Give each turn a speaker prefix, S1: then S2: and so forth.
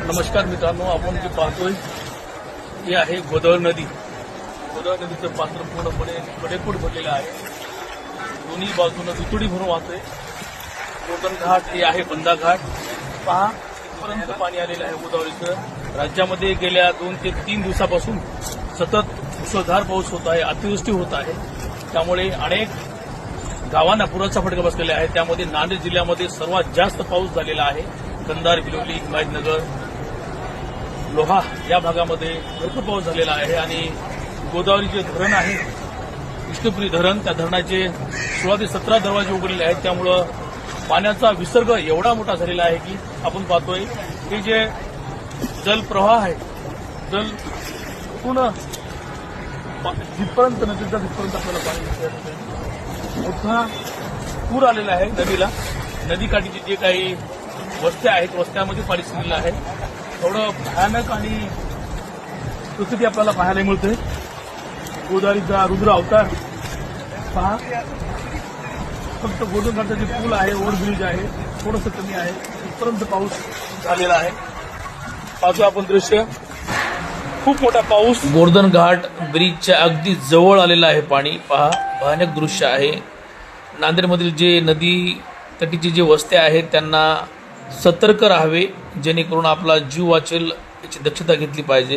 S1: नमस्कार मित्रांनो, आपण जे पाहतोय हे आहे गोदावरी नदी. गोदावरी नदीचं पात्र पूर्णपणे कडेपूट भरलेलं आहे. दोन्ही बाजूनं दुतुडी भरून वाहतोय. गोदावरी घाट हे आहे बंदा घाट. पहा इथपर्यंत पाणी आलेलं आहे गोदावरीचं. राज्यामध्ये गेल्या 2 ते 3 दिवसापासून सतत मुसळधार पाऊस होत आहे, अतिवृष्टी होत आहे. त्यामुळे अनेक गावांना पुराचा फटका बसलेला आहे. त्यामध्ये नांदेड जिल्ह्यामध्ये सर्वात जास्त पाऊस झालेला आहे. कंधार, बिलोली, हिमायतनगर, लोहा या भागामध्ये भरपूर पाऊस झालेला आहे. आणि गोदावरी जे धरण आहे, विष्णुपुरी धरण, त्या धरणाचे 16 ते 17 दरवाजे उघडलेले आहेत. त्यामुळं पाण्याचा विसर्ग एवढा मोठा झालेला आहे की आपण पाहतोय की जे जलप्रवाह आहे, जल पूर्ण जिथपर्यंत नदीचा तिथपर्यंत आपल्याला पाणी दिसतंय. मोठा पूर आलेला आहे नदीला. नदीकाठीचे जे काही वस्त्या आहेत, वस्त्यामध्ये पाणी शिरलेलं आहे. थोडं भयानक आणि परिस्थिती आपल्याला पाहायला मिळते. गोदावरीचा रुद्र अवतार पहा. फक्त गोदावरी घाटाचा जे पूल आहे, ओव्हरब्रिज आहे, थोडंसं कमी आहे. इथपर्यंत पाऊस झालेला आहे. पाहतो आपण दृश्य, खूप मोठा पाऊस. गोवर्धन घाट ब्रिजच्या अगदी जवळ आलेला आहे पाणी. पहा, भयानक दृश्य आहे. नांदेडमधील जे नदी तटीचे जे वस्त्या आहेत त्यांना सतर्क राहावे, जेणेकरून आपला जीव वाचेल याची दक्षता घेतली पाहिजे.